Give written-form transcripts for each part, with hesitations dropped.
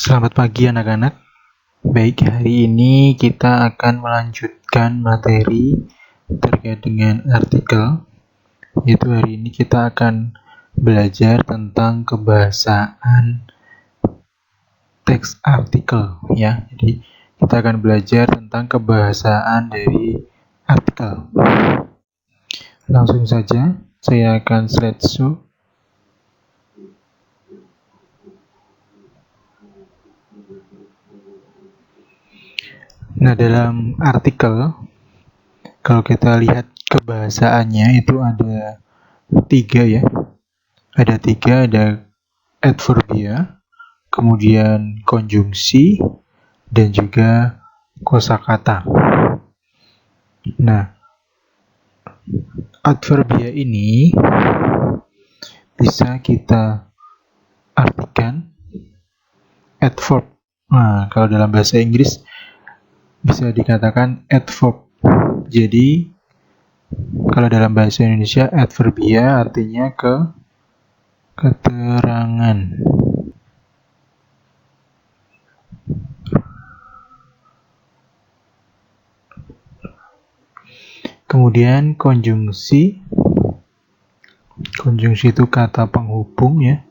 Selamat pagi anak-anak. Baik, hari ini kita akan melanjutkan materi terkait dengan artikel. Yaitu hari ini kita akan belajar tentang kebahasaan teks artikel ya. Jadi kita akan belajar tentang kebahasaan dari artikel. Langsung saja saya akan slideshow. Nah, dalam artikel, kalau kita lihat kebahasaannya itu ada 3 ya. Ada 3, ada adverbia, kemudian konjungsi, dan juga kosakata. Nah, adverbia ini bisa kita artikan adverb. Nah, kalau dalam bahasa Inggris bisa dikatakan adverb. Jadi kalau dalam bahasa Indonesia adverbia artinya keterangan. Kemudian konjungsi. Konjungsi itu kata penghubung ya.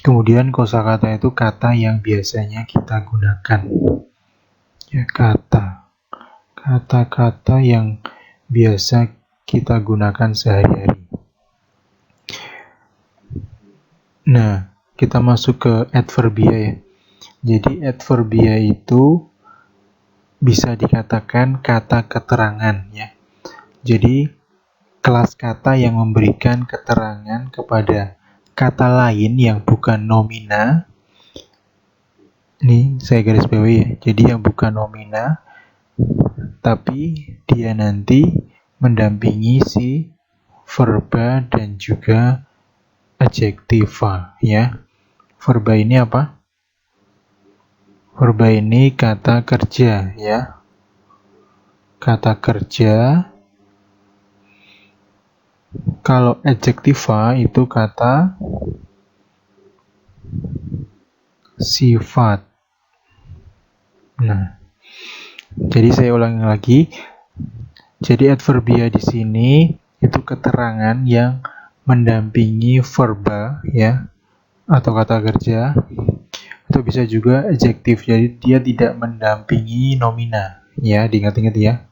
Kemudian kosakata itu kata yang biasanya kita gunakan. Ya, kata-kata yang biasa kita gunakan sehari-hari. Nah, kita masuk ke adverbia ya. Jadi adverbia itu bisa dikatakan kata keterangan ya. Jadi kelas kata yang memberikan keterangan kepada kata lain yang bukan nomina. Ini saya garis bawahi ya. Jadi yang bukan nomina, tapi dia nanti mendampingi si verba dan juga adjektiva ya. Verba ini apa? Verba ini kata kerja ya. Kata kerja. Kalau adjektiva itu kata sifat. Nah, jadi saya ulangi lagi. Jadi adverbia di sini itu keterangan yang mendampingi verba ya, atau kata kerja. Atau bisa juga adjektif. Jadi dia tidak mendampingi nomina ya, diingat-ingat ya.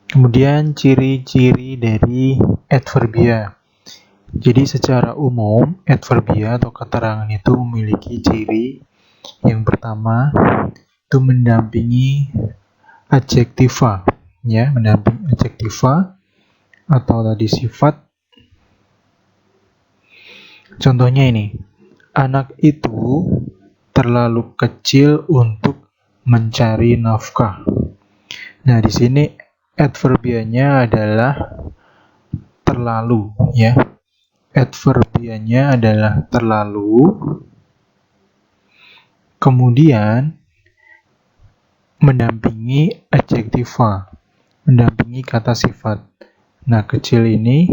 Kemudian ciri-ciri dari adverbia. Jadi secara umum adverbia atau keterangan itu memiliki ciri yang pertama itu mendampingi adjektiva ya, mendampingi adjektiva atau tadi sifat. Contohnya ini, anak itu terlalu kecil untuk mencari nafkah. Nah, di sini adverbianya adalah terlalu ya. Adverbianya adalah terlalu. Kemudian mendampingi adjektiva, mendampingi kata sifat. Nah, kecil ini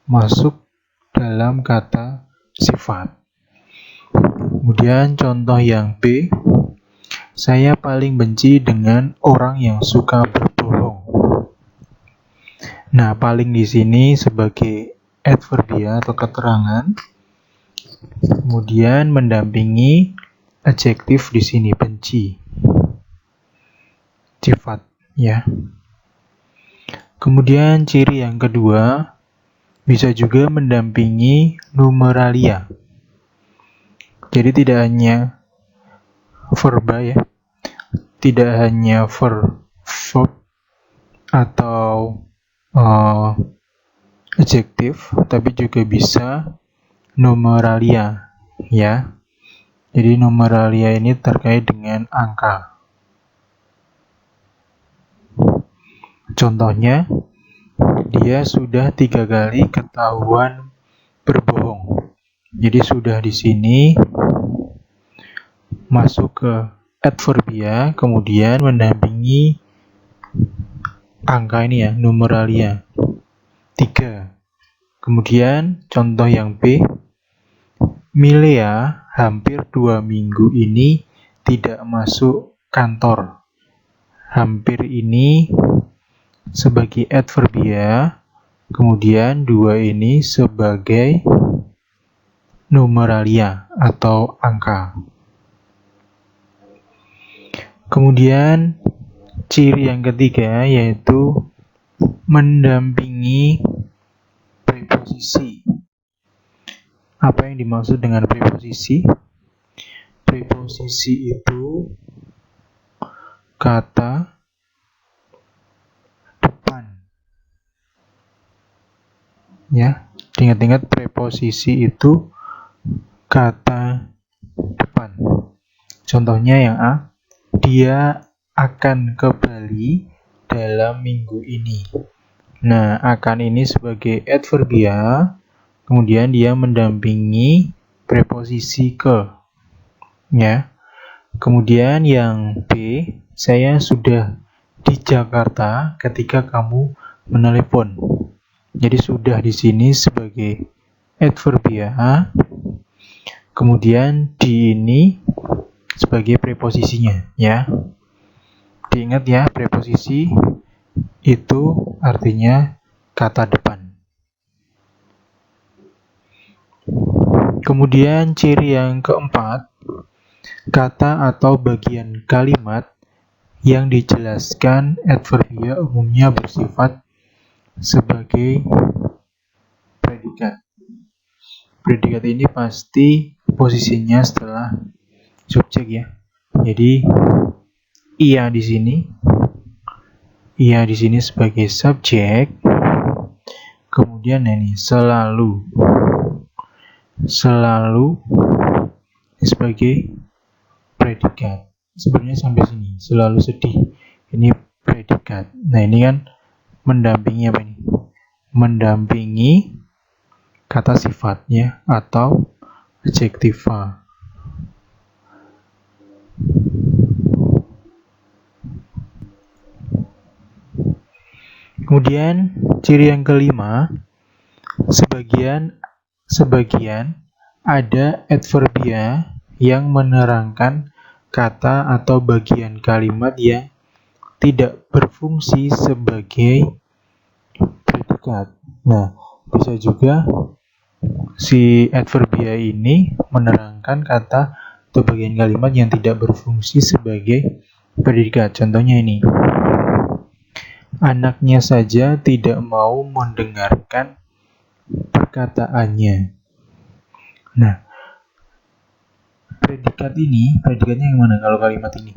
masuk dalam kata sifat. Kemudian contoh yang B, saya paling benci dengan orang yang suka berbohong. Nah, paling di sini sebagai adverbia atau keterangan. Kemudian mendampingi adjektif di sini benci. Sifat ya. Kemudian ciri yang kedua bisa juga mendampingi numeralia. Jadi tidak hanya verba ya. Tidak hanya verb atau adjektif, tapi juga bisa numeralia ya. Jadi numeralia ini terkait dengan angka. Contohnya, dia sudah 3 kali ketahuan berbohong. Jadi sudah di sini masuk ke adverbia, kemudian mendampingi angka ini ya, numeralia 3. Kemudian contoh yang B, Milea hampir 2 minggu ini tidak masuk kantor. Hampir ini sebagai adverbia, kemudian 2 ini sebagai numeralia atau angka. Kemudian ciri yang ketiga yaitu mendampingi preposisi. Apa yang dimaksud dengan preposisi? Preposisi itu kata depan. Ya, ingat-ingat preposisi itu kata depan. Contohnya yang A, dia akan ke Bali dalam minggu ini. Nah, akan ini sebagai adverbia, kemudian dia mendampingi preposisi ke. Ya. Kemudian yang B, saya sudah di Jakarta ketika kamu menelepon. Jadi sudah di sini sebagai adverbia, kemudian di ini sebagai preposisinya, ya. Diingat ya, preposisi itu artinya kata depan. Kemudian ciri yang keempat, kata atau bagian kalimat yang dijelaskan adverbia umumnya bersifat sebagai predikat. Predikat ini pasti posisinya setelah subjek ya. Jadi ia di sini sebagai subjek. Kemudian ini selalu sebagai predikat. Sebenarnya sampai sini selalu sedih. Ini predikat. Nah, ini kan mendampingi apa ini? Mendampingi kata sifatnya atau adjektiva. Kemudian ciri yang kelima, sebagian ada adverbia yang menerangkan kata atau bagian kalimat yang tidak berfungsi sebagai predikat. Nah, bisa juga si adverbia ini menerangkan kata atau bagian kalimat yang tidak berfungsi sebagai predikat. Contohnya ini. Anaknya saja tidak mau mendengarkan perkataannya. Nah, predikatnya yang mana kalau kalimat ini?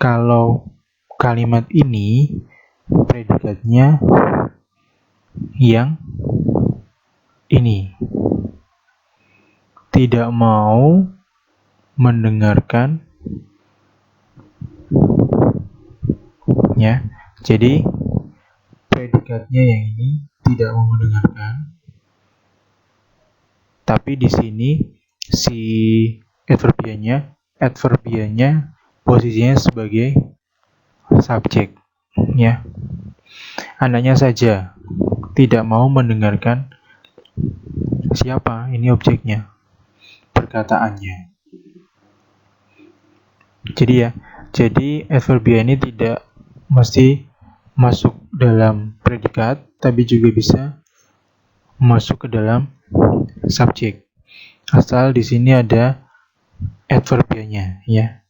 Kalau kalimat ini, predikatnya yang ini. Tidak mau mendengarkan, ya. Jadi predikatnya yang ini tidak mau mendengarkan. Tapi di sini si adverbianya posisinya sebagai subjek, ya. Anaknya saja tidak mau mendengarkan siapa? Ini objeknya. Perkataannya. Jadi adverbia ini tidak mesti masuk dalam predikat, tapi juga bisa masuk ke dalam subjek. Asal di sini ada adverbianya, ya.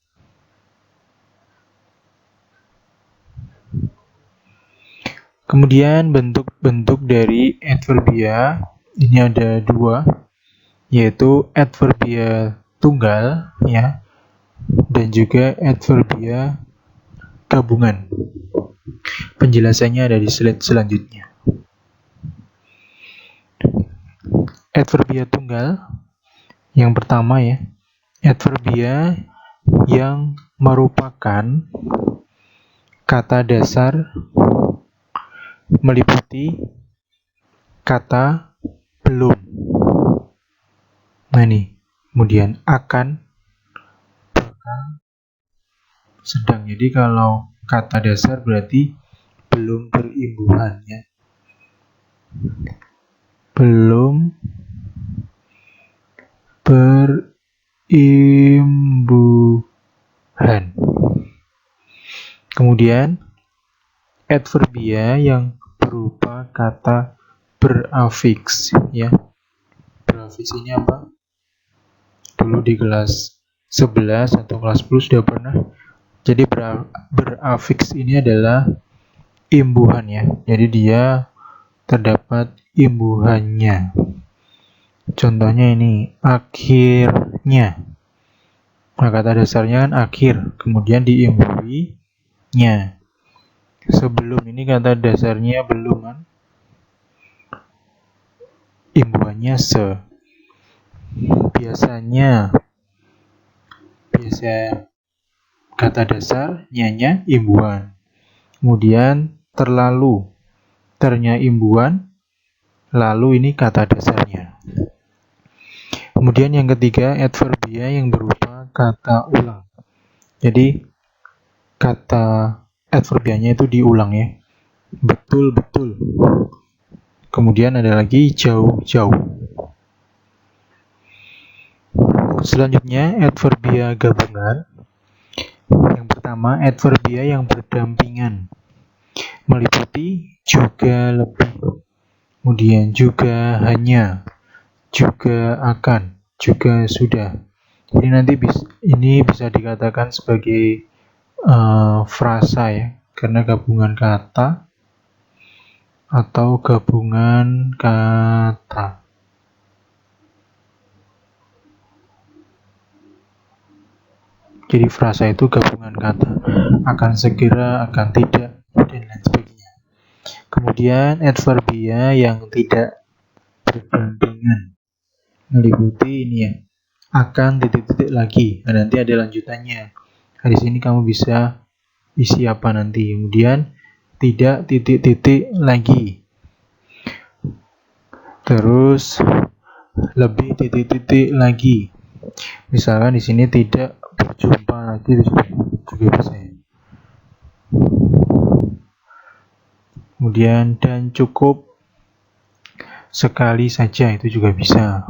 Kemudian bentuk-bentuk dari adverbia ini ada 2, yaitu adverbia tunggal, ya, dan juga adverbia gabungan. Penjelasannya ada di slide selanjutnya. Adverbia tunggal yang pertama ya, adverbia yang merupakan kata dasar meliputi kata belum. Nah ini, kemudian akan, bakal, sedang. Jadi kalau kata dasar berarti belum berimbuhan ya. Belum berimbuhan. Kemudian adverbia yang berupa kata berafiks ya. Berafiks ini apa? Dulu di kelas 11 atau kelas 10 sudah pernah. Jadi berafiks ini adalah imbuhan ya. Jadi dia terdapat imbuhannya. Contohnya ini akhirnya. Nah, kata dasarnya kan akhir, kemudian diimbuhi-nya. Sebelum ini kata dasarnya belum kan. Imbuhannya se. Biasa kata dasar nya imbuhan. Kemudian terlalu, ternya imbuhan, lalu ini kata dasarnya. Kemudian yang ketiga, adverbia yang berupa kata ulang. Jadi kata adverbianya itu diulang ya. Betul-betul. Kemudian ada lagi jauh-jauh. Selanjutnya adverbia gabungan. Yang pertama, adverbia yang berdampingan, meliputi juga, lebih, kemudian juga, hanya, juga, akan, juga, sudah. Jadi nanti ini bisa dikatakan sebagai frasa ya, karena gabungan kata atau gabungan kata. Jadi frasa itu gabungan kata, akan segera, akan tidak, dan lain sebagainya. Kemudian adverbia yang tidak berdampingan, meliputi ini ya, akan titik-titik lagi. Nah, nanti ada lanjutannya. Di sini kamu bisa isi apa nanti. Kemudian tidak titik-titik lagi. Terus lebih titik-titik lagi. Misalkan di sini tidak berjumpa lagi, juga bisa ya. Kemudian dan cukup sekali saja, itu juga bisa.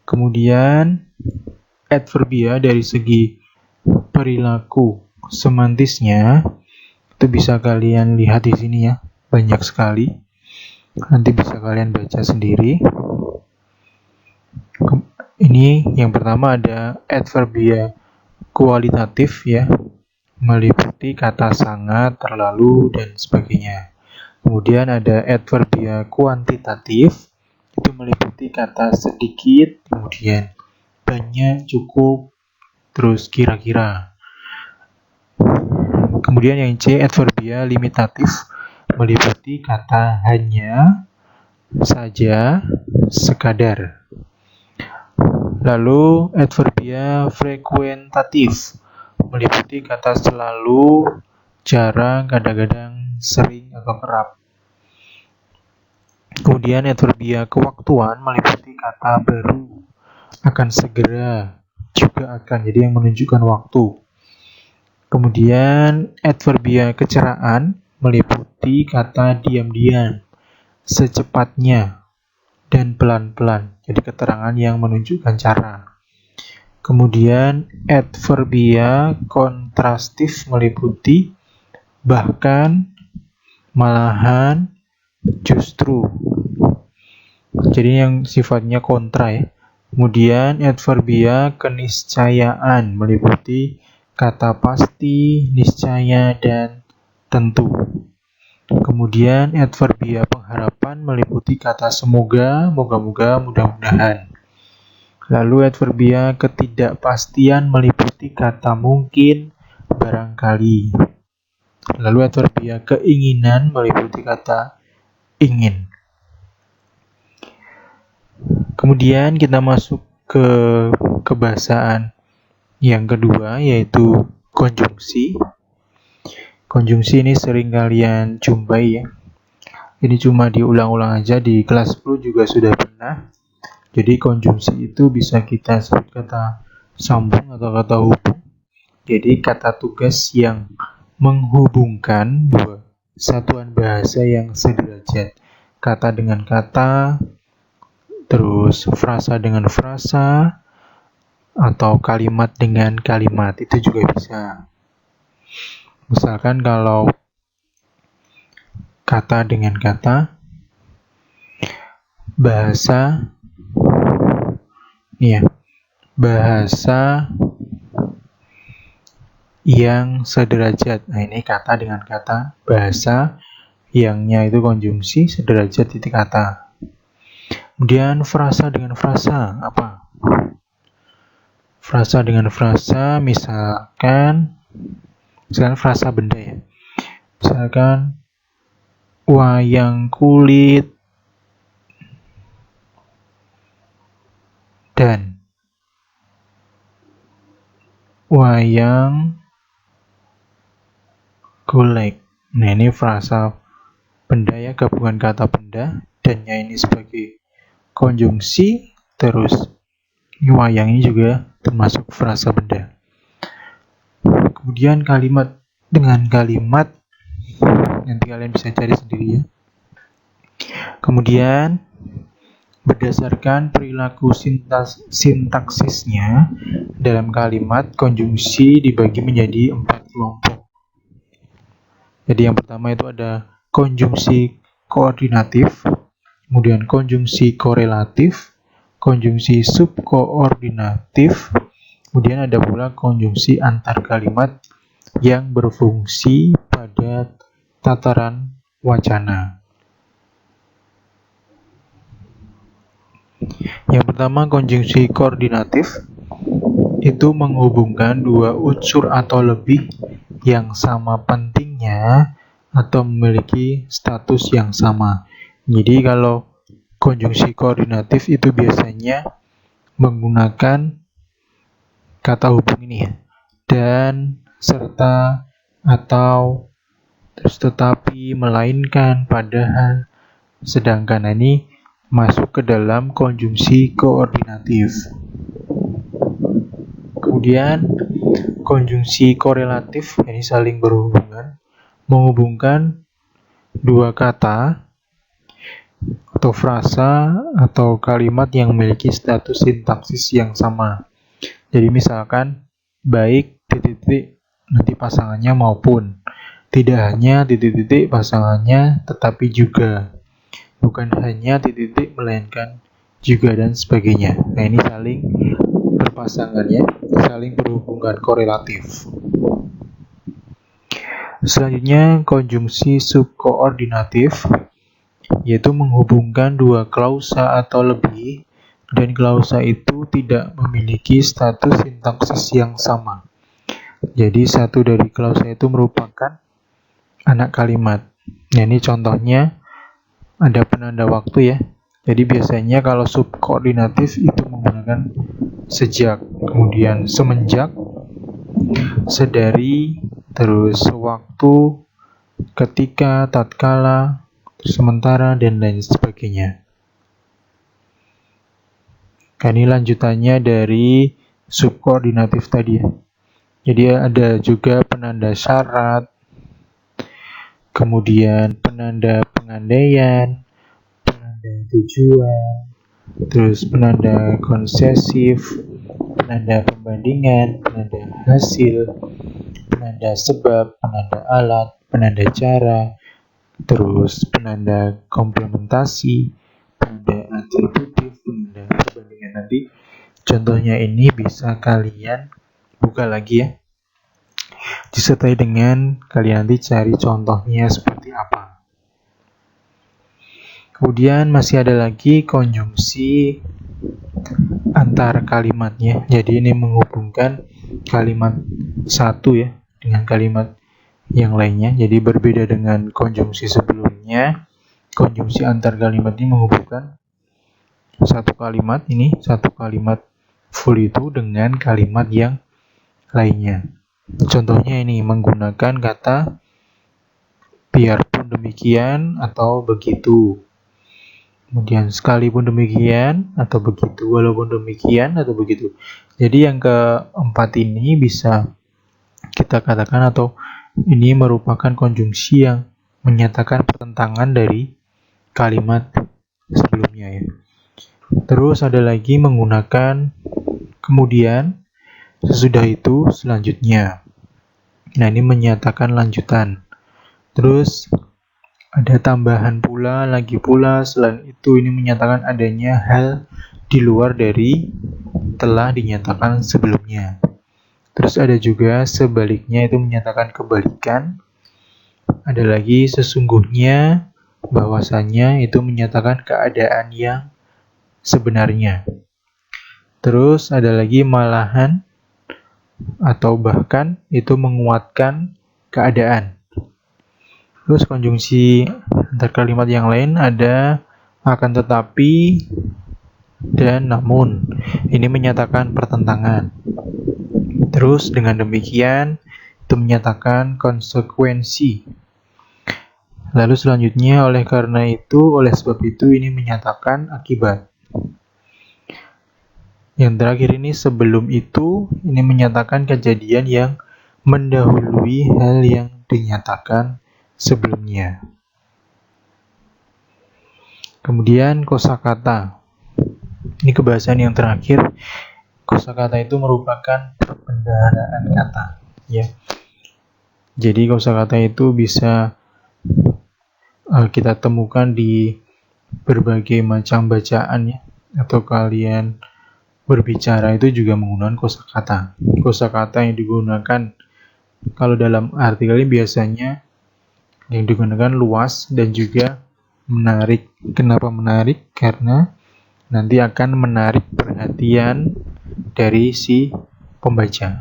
Kemudian adverbia dari segi perilaku semantisnya itu bisa kalian lihat di sini ya, banyak sekali. Nanti bisa kalian baca sendiri. Ini yang pertama ada adverbia kualitatif ya, meliputi kata sangat, terlalu, dan sebagainya. Kemudian ada adverbia kuantitatif, itu meliputi kata sedikit, kemudian banyak, cukup, terus kira-kira. Kemudian yang C, adverbia limitatif, meliputi kata hanya, saja, sekadar. Lalu adverbia frekuentatif, meliputi kata selalu, jarang, kadang-kadang, sering, atau kerap. Kemudian adverbia kewaktuan meliputi kata baru, akan segera, juga akan, jadi yang menunjukkan waktu. Kemudian adverbia keceraan meliputi kata diam-diam, secepatnya, dan pelan-pelan, jadi keterangan yang menunjukkan cara. Kemudian adverbia kontrastif meliputi bahkan, malahan, justru, jadi yang sifatnya kontra ya. Kemudian adverbia keniscayaan meliputi kata pasti, niscaya, dan tentu. Kemudian adverbia pengharapan meliputi kata semoga, moga-moga, mudah-mudahan. Lalu adverbia ketidakpastian meliputi kata mungkin, barangkali. Lalu adverbia keinginan meliputi kata ingin. Kemudian kita masuk ke kebahasaan yang kedua, yaitu konjungsi. Konjungsi ini sering kalian jumpai ya. Ini cuma diulang-ulang aja, di kelas 10 juga sudah pernah. Jadi konjungsi itu bisa kita sebut kata sambung atau kata hubung. Jadi kata tugas yang menghubungkan dua satuan bahasa yang sederajat. Kata dengan kata, terus frasa dengan frasa, atau kalimat dengan kalimat, itu juga bisa. Misalkan kalau kata dengan kata, bahasa, bahasa yang sederajat. Nah, ini kata dengan kata, bahasa yangnya itu konjungsi, sederajat titik kata. Kemudian frasa dengan frasa, apa? Frasa dengan frasa, misalkan frasa benda ya. Misalkan wayang kulit dan wayang golek. Nah, ini frasa benda ya, gabungan kata benda, dannya ini sebagai konjungsi, terus wayang ini juga termasuk frasa benda. Kemudian kalimat dengan kalimat, nanti kalian bisa cari sendiri ya. Kemudian berdasarkan perilaku sintaksisnya, dalam kalimat konjungsi dibagi menjadi 4 kelompok. Jadi yang pertama itu ada konjungsi koordinatif, kemudian konjungsi korelatif, konjungsi subkoordinatif, kemudian ada pula konjungsi antar kalimat yang berfungsi pada tataran wacana. Yang pertama, konjungsi koordinatif itu menghubungkan dua unsur atau lebih yang sama pentingnya atau memiliki status yang sama. Jadi kalau konjungsi koordinatif itu biasanya menggunakan kata hubung ini ya, dan, serta, atau, terus tetapi, melainkan, padahal, sedangkan. Ini masuk ke dalam konjungsi koordinatif. Kemudian konjungsi korelatif, ini saling berhubungan, menghubungkan dua kata atau frasa atau kalimat yang memiliki status sintaksis yang sama. Jadi misalkan baik titik-titik nanti pasangannya maupun, tidak hanya titik-titik pasangannya tetapi juga, bukan hanya titik-titik melainkan juga, dan sebagainya. Nah, ini saling berpasangan ya, saling berhubungan korelatif. Selanjutnya konjungsi subkoordinatif, yaitu menghubungkan dua klausa atau lebih, dan klausa itu tidak memiliki status sintaksis yang sama. Jadi satu dari klausa itu merupakan anak kalimat. Nah, ini contohnya ada penanda waktu ya. Jadi biasanya kalau subkoordinatif itu menggunakan sejak, kemudian semenjak, sedari, terus sewaktu, ketika, tatkala, sementara, dan lain sebagainya. Ini lanjutannya dari subkoordinatif tadi ya. Jadi ada juga penanda syarat, kemudian penanda pengandaian, penanda tujuan, terus penanda konsesif, penanda pembandingan, penanda hasil, penanda sebab, penanda alat, penanda cara, terus penanda komplementasi, penanda atributif, penanda perbandingan. Nanti contohnya ini bisa kalian buka lagi ya, disertai dengan kalian nanti cari contohnya seperti apa. Kemudian masih ada lagi konjungsi antar kalimatnya. Jadi ini menghubungkan kalimat satu ya dengan kalimat yang lainnya. Jadi berbeda dengan konjungsi sebelumnya. Konjungsi antar kalimat ini menghubungkan satu kalimat full itu dengan kalimat yang lainnya. Contohnya ini menggunakan kata biarpun demikian atau begitu. Kemudian sekalipun demikian atau begitu, walaupun demikian atau begitu. Jadi yang keempat ini bisa kita katakan atau ini merupakan konjungsi yang menyatakan pertentangan dari kalimat sebelumnya ya. Terus ada lagi menggunakan kemudian, sesudah itu, selanjutnya. Nah, ini menyatakan lanjutan. Terus ada tambahan pula, lagi pula, selain itu ini menyatakan adanya hal di luar dari telah dinyatakan sebelumnya. Terus ada juga sebaliknya, itu menyatakan kebalikan. Ada lagi sesungguhnya, bahwasanya itu menyatakan keadaan yang sebenarnya. Terus ada lagi malahan atau bahkan, itu menguatkan keadaan. Terus konjungsi antar kalimat yang lain ada akan tetapi dan namun. Ini menyatakan pertentangan. Terus dengan demikian itu menyatakan konsekuensi. Lalu selanjutnya oleh karena itu, oleh sebab itu, ini menyatakan akibat. Yang terakhir ini sebelum itu, ini menyatakan kejadian yang mendahului hal yang dinyatakan sebelumnya. Kemudian kosakata. Ini kebahasan yang terakhir. Kosakata itu merupakan perbendaharaan kata, ya. Jadi kosakata itu bisa kita temukan di berbagai macam bacaan ya, atau kalian berbicara itu juga menggunakan kosakata. Kosakata yang digunakan kalau dalam artikel ini biasanya yang digunakan luas dan juga menarik. Kenapa menarik? Karena nanti akan menarik perhatian dari si pembaca.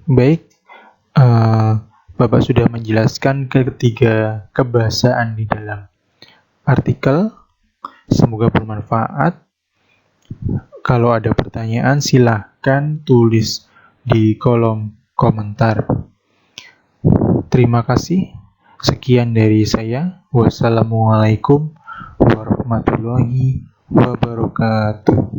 Baik, Bapak sudah menjelaskan ketiga kebahasaan di dalam artikel. Semoga bermanfaat. Kalau ada pertanyaan, silahkan tulis di kolom komentar. Terima kasih. Sekian dari saya. Wassalamualaikum warahmatullahi wabarakatuh.